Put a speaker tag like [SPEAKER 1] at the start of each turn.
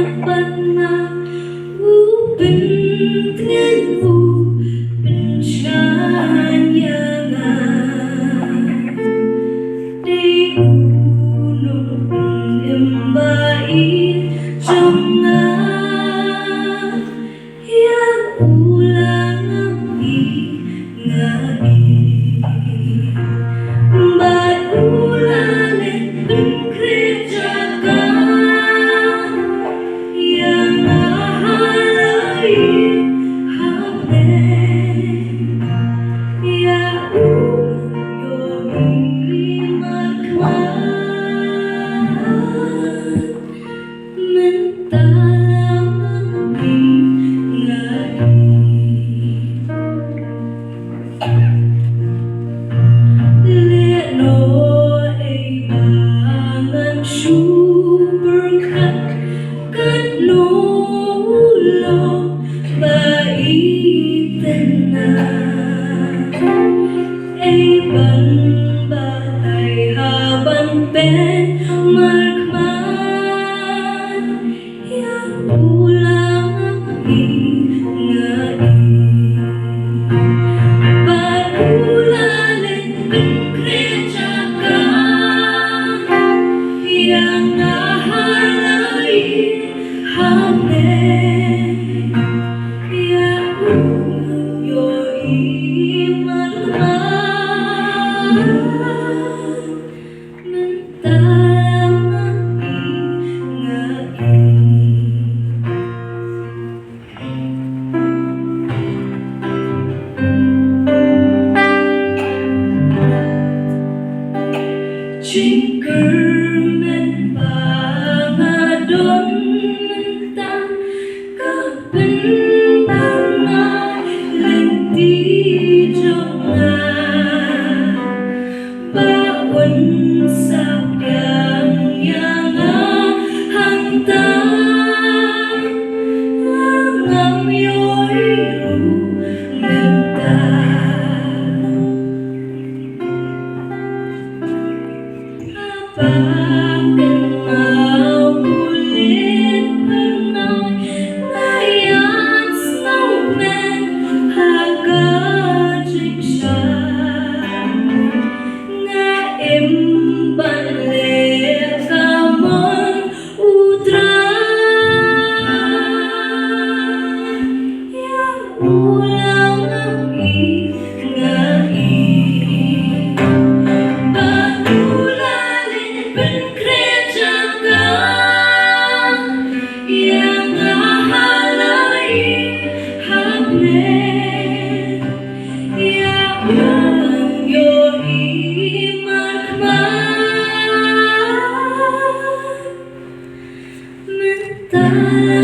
[SPEAKER 1] na upin pinchanya nga di unong imbai trong nga yang ulang ngai ba't ulalin pinkerjakan yang halai hapden ya yomi makman mentalang ngai super kan nulong baitin na ay ban batay haban pen markman yang ulang ngai ba't ulalin pinkerjakan yang halai hapden ya yo iman mentang ngai Jingkermen pangadon mentang kabentarna lenti jonga bawon sabdang yang hantang langam yoiru mentang bakit mau kulit penai layan snowman hagajik siya nga imban lekamon udran ya ulang ngai pinkerjakan yang halai hapden ya yo iman mentang